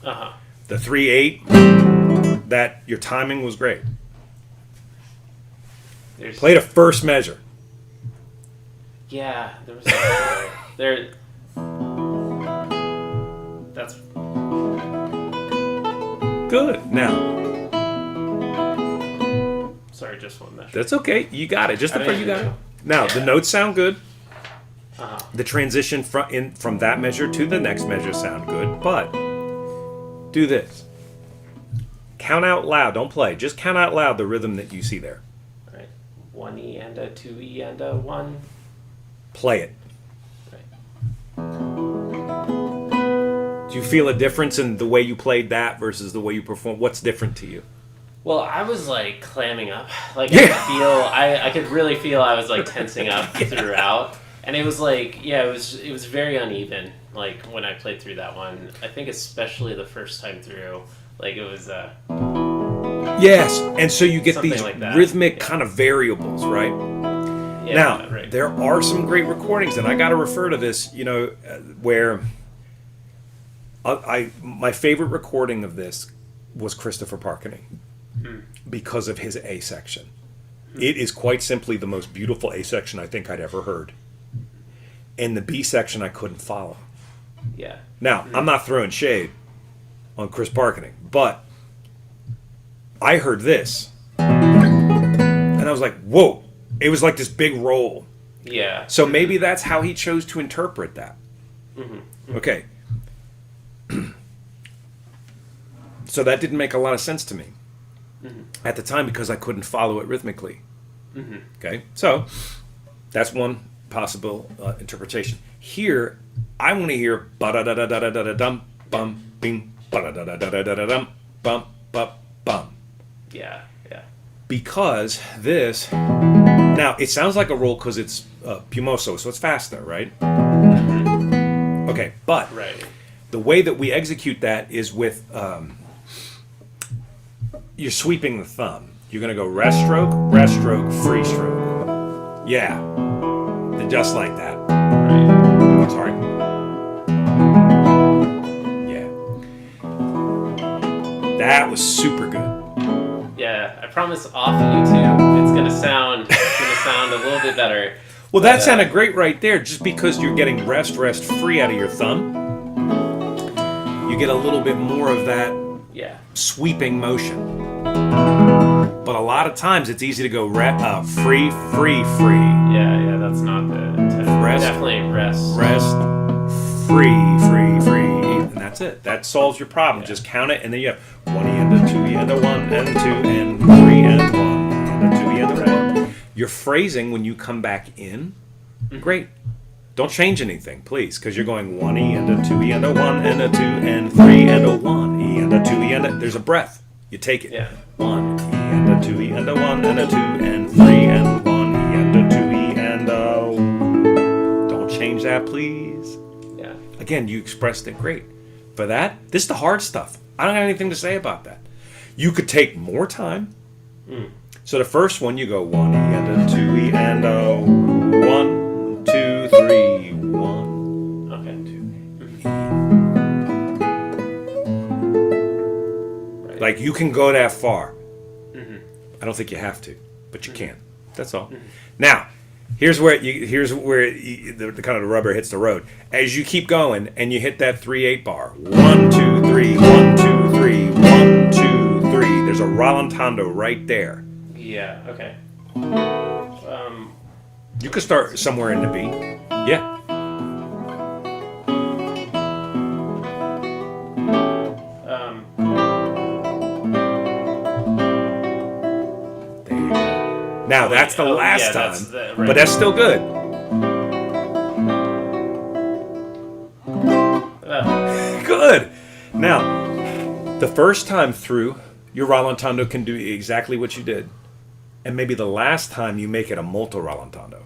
Uh-huh. The 3/8, that your timing was great. Play the first measure. Yeah, there was there. That's Good. Now, sorry, just one measure. that's okay. You got it. Just the part you got it. Now, Yeah. the notes sound good. Uh-huh. The transition from that measure to the next measure sound good, but do this. Count out loud. Don't play. Just count out loud the rhythm that you see there. All right. 1E and a 2E and a 1. Play it. Right. Do you feel a difference in the way you played that versus the way you perform? What's different to you? Well, I was like clamming up. Like Yeah. I could really feel I was like tensing up throughout. And it was like, it was very uneven. Like when I played through that one, I think especially the first time through, like it was Yes, and so you get Something these like that. rhythmic kind of variables, right? Now, right. there are some great recordings, and I got to refer to this, where my favorite recording of this was Christopher Parkening because of his A section. It is quite simply the most beautiful A section I think I'd ever heard. And the B section I couldn't follow. Yeah. Now, I'm not throwing shade on Chris Parkening, but I heard this, and I was like, whoa. It was like this big roll, Yeah. So maybe that's how he chose to interpret that. Mm-hmm. Okay. So that didn't make a lot of sense to me at the time because I couldn't follow it rhythmically. Okay, so that's one possible interpretation. Here, I want to hear ba da da da da da da dum bum bing ba da da da da da da dum bum bum bum. Yeah. Because this now it sounds like a roll because it's pumoso, so it's faster, right? Okay, but the way that we execute that is with you're sweeping the thumb. You're going to go rest stroke, free stroke. Yeah. Just like that. Right. Sorry. Yeah. That was super good. Yeah, I promise off YouTube it's going to sound a little bit better. Well, that sounded great right there just because you're getting rest free out of your thumb. You get a little bit more of that sweeping motion. But a lot of times it's easy to go free. Yeah, that's not the intent. Definitely rest, free. And that's it. That solves your problem. Yeah. Just count it, and then you have 1 E and a 2 E and a 1 and 2 and 3 and 1 and a 2 E and a 1. Your phrasing when you come back in, great. Don't change anything, please, because you're going 1 E and a 2 E and a 1 and a 2 and 3 and a 1 E and a 2 E and a... There's a breath. You take it. Yeah. 1 E and a 2 E and a 1 and a 2 and 3 and 1 E and a 2 E and a... Don't change that, please. Yeah. Again, you expressed it great. For that, this is the hard stuff. I don't have anything to say about that. You could take more time. So the first one, you go 1 E and a 2 E and a 1, 2, 3, 1. Okay. 2 E. Like you can go that far. I don't think you have to, but you can. That's all. Now, here's where the kind of the rubber hits the road. As you keep going and you hit that 3/8 bar, 1, 2, 3, 1, 2, 3, 1, 2, 3. There's a rallentando right there. Yeah. Okay. You could start somewhere in the B. Yeah. There you go. Now that's the last time, but that's still good. Good. Now, the first time through, your rallentando can do exactly what you did. And maybe the last time you make it a molto rallentando.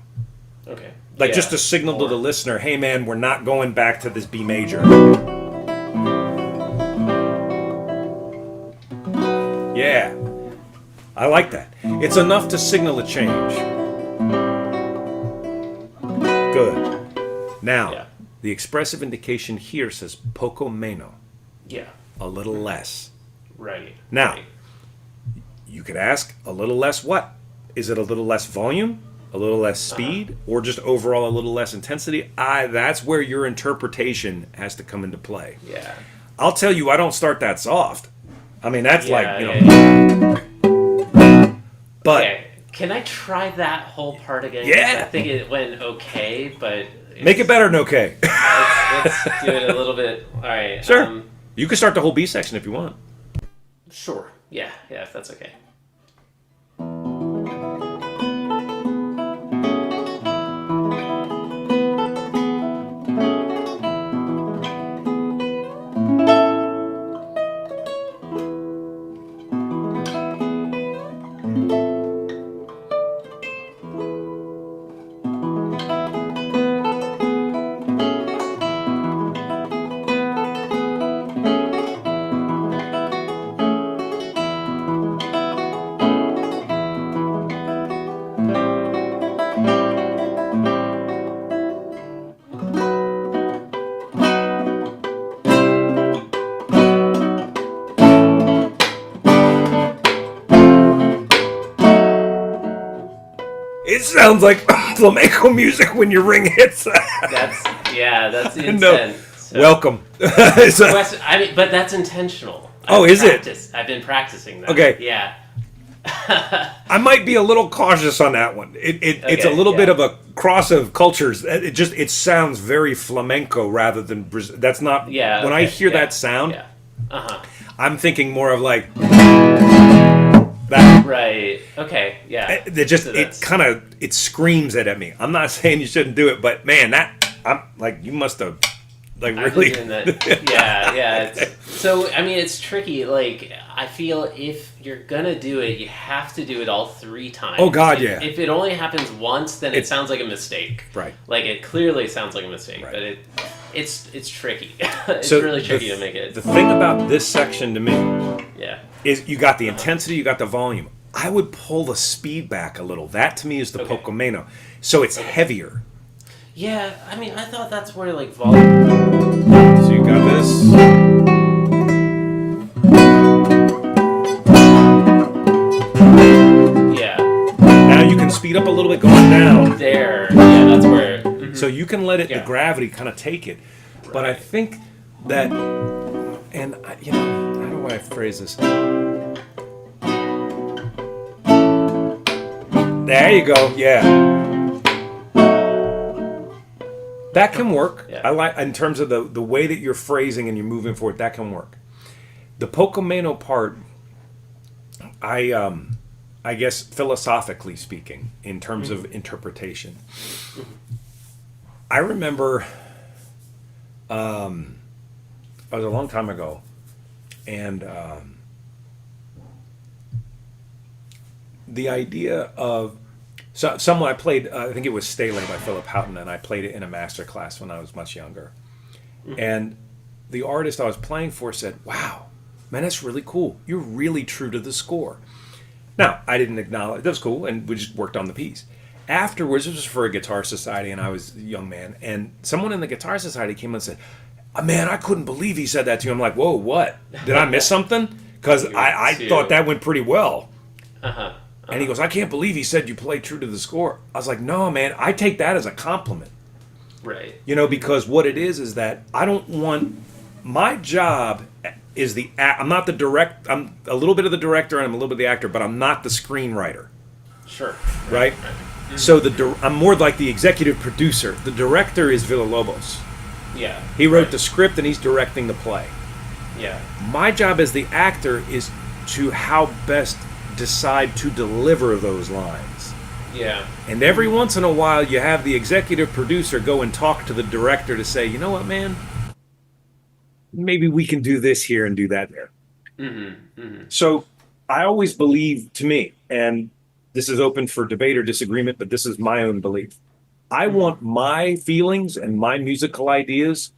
Okay. Like just to signal to the listener, hey man, we're not going back to this B major. Yeah. I like that. It's enough to signal a change. Good. Now, the expressive indication here says poco meno. Yeah. A little less. Right. Now, you could ask, a little less what? Is it a little less volume? A little less speed? Or just overall a little less intensity? That's where your interpretation has to come into play. Yeah. I'll tell you, I don't start that soft. I mean, that's But... Okay. Can I try that whole part again? Yeah. I think it went okay, but... Make it better than okay. let's do it a little bit. All right. Sure. You can start the whole B section if you want. Sure. Yeah, if that's okay. It sounds like flamenco music when your ring hits. That's the intent. No. So. Welcome. But that's intentional. Is it? I've been practicing that. Okay. Yeah. I might be a little cautious on that one. It's a Okay, little bit yeah. of a cross of cultures. It sounds very flamenco rather than Brazil. That's not Yeah, when I okay, hear that yeah, sound. yeah. Uh-huh. I'm thinking more of like that. Right. Okay, yeah. So It that's kind of it screams it at me. I'm not saying you shouldn't do it, but man, I'm like you must have like I've been really. doing that. Yeah, yeah. So I mean, it's tricky. Like, I feel if you're gonna do it, you have to do it all 3 times. Oh God, if, yeah. If it only happens once, then it It's sounds like a mistake. right. Like, it clearly sounds like a mistake, Right. but it's tricky. It's So really tricky to make it. the thing about this section to me Yeah. is you got the intensity, you got the volume. I would pull the speed back a little. That to me is the Okay. Pocomeno. So it's heavier. Yeah. I mean, I thought that's where like volume. So you got this. Yeah. Now you can speed up a little bit going down. There. Yeah. That's where. So you can let it, the Yeah. gravity kind of take it. But I Right. think that, and you know, how do I phrase this? There you go. Yeah. That can work. Yeah. I like in terms of the way that you're phrasing and you're moving forward. That can work. The Pocomeno part, I guess philosophically speaking, in terms of interpretation, I remember. It was a long time ago, and the idea of someone I played, I think it was Stele by Philip Houghton, and I played it in a master class when I was much younger. And the artist I was playing for said, "Wow, man, that's really cool. You're really true to the score." Now, I didn't acknowledge that was cool, and we just worked on the piece. Afterwards, this was for a guitar society, and I was a young man, and someone in the guitar society came and said, "Man, I couldn't believe he said that to you." I'm like, "Whoa, what? Did I miss something?" Because I thought that went pretty well. Uh-huh. And he goes, "I can't believe he said you played true to the score." I was like, "No, man, I take that as a compliment." Right. You know, because what it is that I don't want, my job is I'm not the I'm a little bit of the director and I'm a little bit of the actor, but I'm not the screenwriter, Sure. right? So I'm more like the executive producer. The director is Villa-Lobos. Yeah. He wrote the script and he's directing the play. Yeah. My job as the actor is to how best decide to deliver those lines. Yeah. And every once in a while, you have the executive producer go and talk to the director to say, "You know what, man? Maybe we can do this here and do that there." Mm-hmm. Mm-hmm. So I always believe, to me, and this is open for debate or disagreement, but this is my own belief. I want my feelings and my musical ideas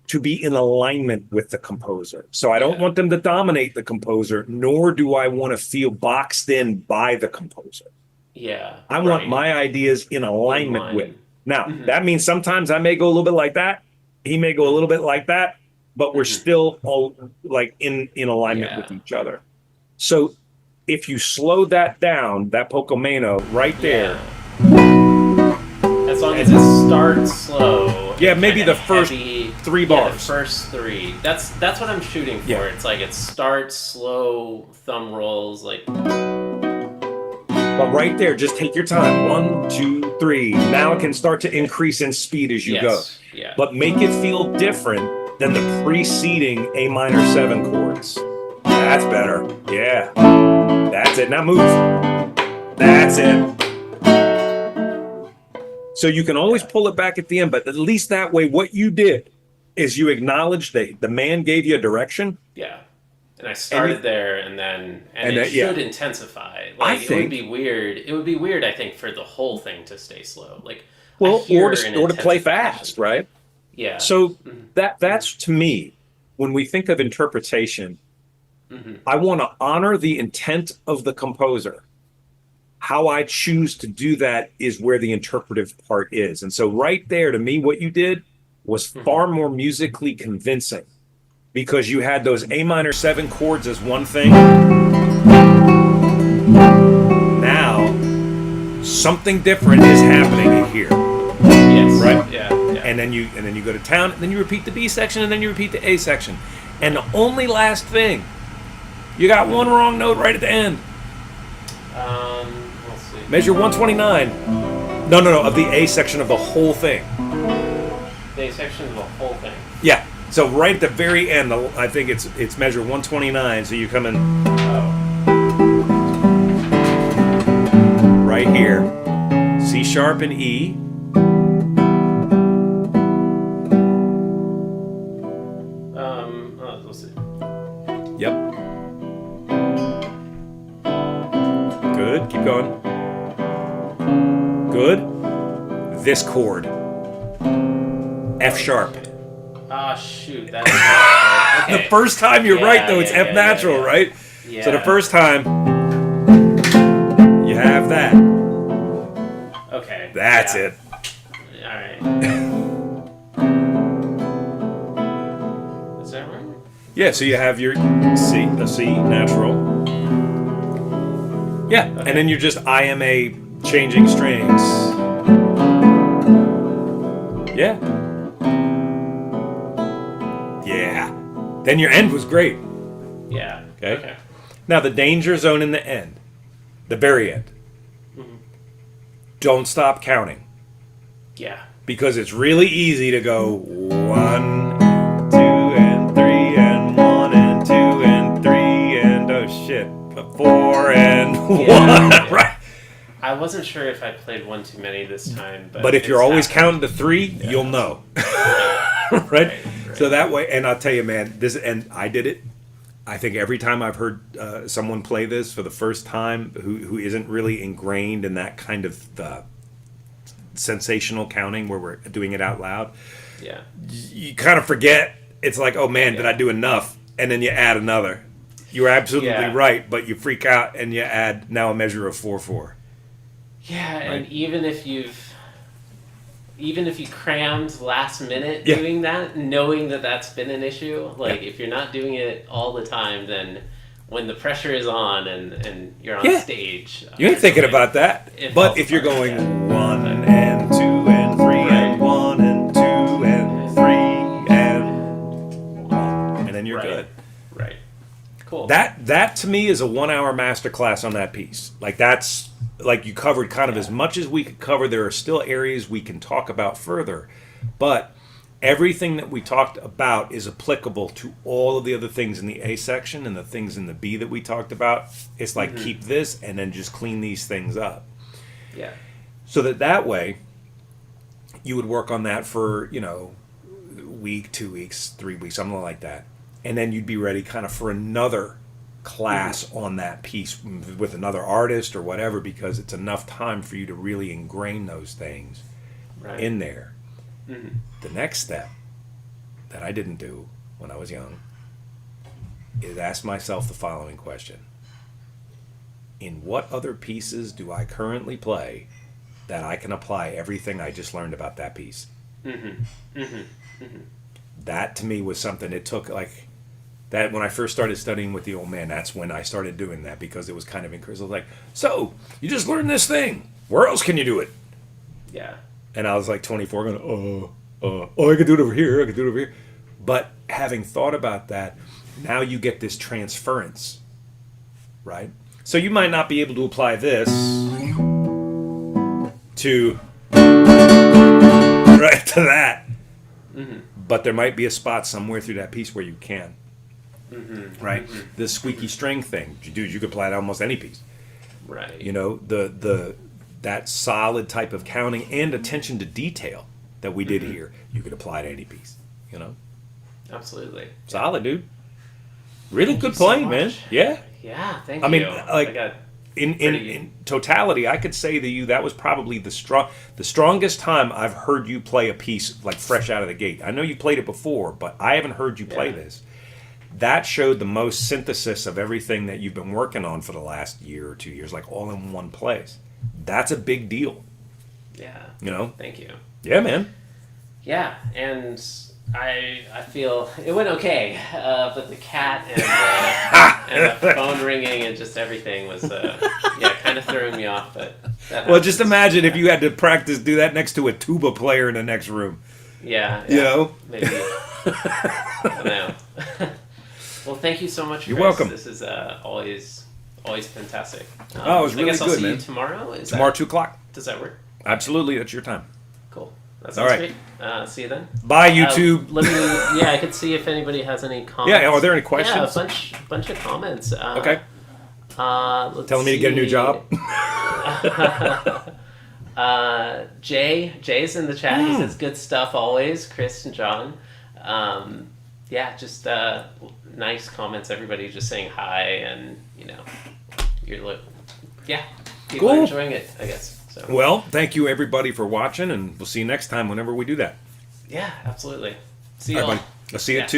to be in alignment with the composer. So I don't want them to dominate the composer, nor do I want to feel boxed in by the composer. Yeah. I want my ideas in alignment with. Now, that means sometimes I may go a little bit like that. He may go a little bit like that, but we're still all like in alignment with each other. So if you slow that down, that Pocomeno right there. As long as it starts slow. Yeah, maybe the first heavy, 3 bars. Yeah, the first 3. That's what I'm shooting for. Yeah. It's like it starts slow, thumb rolls, like. But right there, just take your time. 1, 2, 3. Now it can start to increase in speed as you go. Yeah. But make it feel different than the preceding A minor 7 chords. That's better. Yeah. That's it. Now move. That's it. So you can always pull it back at the end, but at least that way, what you did is you acknowledged that the man gave you a direction. Yeah. And I started there, and it should intensify. Like, it would be weird. It would be weird, I think, for the whole thing to stay slow. Like, or to play fast, right? Yeah. So that's to me, when we think of interpretation, I want to honor the intent of the composer. How I choose to do that is where the interpretive part is. And so right there, to me, what you did was far more musically convincing, because you had those A minor 7 chords as one thing. Now, something different is happening here. Yes. Right? Yeah. And then you go to town, and then you repeat the B section, and then you repeat the A section. And the only last thing, you got one wrong note right at the end. We'll see. Measure 129. No, of the A section of the whole thing. The section of the whole thing. Yeah. So right at the very end, I think it's measure 129. So you come in right here, C sharp and E. We'll see. Yep. Good. Keep going. Good. This chord. F sharp. Ah, shoot. That is not okay. The first time you're right, though, it's F natural, right? Yeah. So the first time, you have that. Okay. That's it. All right. Is that right? Yeah, so you have your C natural. Yeah, Okay. and then you're just IMA changing strings. Yeah. Yeah. Then your end was great. Yeah. Okay. Now the danger zone in the end, the very end. Mm-hmm. Don't stop counting. Yeah. Because it's really easy to go 1 and 2 and 3 and 1 and 2 and 3 and oh shit, 4 and 1. Right. I wasn't sure if I played one too many this time, But if you're always happened. counting to 3, you'll know. Right? So that way, and I'll tell you, man, and I did it. I think every time I've heard someone play this for the first time who isn't really ingrained in that kind of sensational counting where we're doing it out loud, Yeah. you kind of forget. It's like, oh man, did I do enough? And then you add another. You're absolutely right, but you freak out and you add now a measure of 4/4. Yeah, Right. and even if you crammed last minute Yeah. doing that, knowing that that's been an issue, like if you're not doing it all the time, then when the pressure is on and you're on stage, You ain't thinking about that. It But falls if you're apart, going yeah. 1 and 2 and 3 and 1 and 2 and 3 and 1, and then you're good. Right. Cool. That to me is a 1 hour masterclass on that piece. Like that's like you covered kind of as much as we could cover. There are still areas we can talk about further, but everything that we talked about is applicable to all of the other things in the A section and the things in the B that we talked about. It's like keep this and then just clean these things up. Yeah. So that way you would work on that for, week, 2 weeks, 3 weeks, something like that. And then you'd be ready kind of for another class on that piece with another artist or whatever, because it's enough time for you to really ingrain those things in there. Mm-hmm. The next step that I didn't do when I was young is ask myself the following question. In what other pieces do I currently play that I can apply everything I just learned about that piece? Mm-hmm. Mm-hmm. Mm-hmm. That to me was something it took that when I first started studying with the old man, that's when I started doing that, because it was kind of encouraged. I was like, so you just learned this thing. Where else can you do it? Yeah. And I was like 24 going, I could do it over here. I could do it over here. But having thought about that, now you get this transference, right? So you might not be able to apply this to that. Mm-hmm. But there might be a spot somewhere through that piece where you can. Mm-hmm. Right? Mm-hmm. The squeaky string thing. Dude, you could apply it to almost any piece. Right. That solid type of counting and attention to detail that we did here, you could apply to any piece. Absolutely. Solid, dude. Really good so playing, much. man. Yeah. Yeah, thank I you. mean, like, in totality, I could say to you that was probably the strongest time I've heard you play a piece like fresh out of the gate. I know you played it before, but I haven't heard you play this. That showed the most synthesis of everything that you've been working on for the last year or 2 years, like all in one place. That's a big deal. Yeah. Thank you. Yeah, man. Yeah, and I feel it went okay, but the cat and the phone ringing and just everything was kind of throwing me off. But well, just imagine if you had to do that next to a tuba player in the next room. Yeah. Maybe. I don't know. Well, thank you so much, Chris. You're welcome. This is always Always fantastic. Oh, it was really I guess I'll good, see man. you tomorrow. Tomorrow, 2 o'clock. Does that work? Absolutely, that's your time. Cool. That All sounds right. great. See you then. Bye, YouTube. Let me. Yeah, I could see if anybody has any comments. Yeah, are there any questions? Yeah, bunch of comments. Okay. Let's Telling me to get a new see. job. Jay's in the chat. He says good stuff always. Chris and John. Yeah, just nice comments. Everybody just saying hi, and people Cool. are enjoying it, I guess. So Well, thank you everybody for watching, and we'll see you next time whenever we do that. yeah, absolutely. See you All all. right, buddy. I'll see you Yeah. too.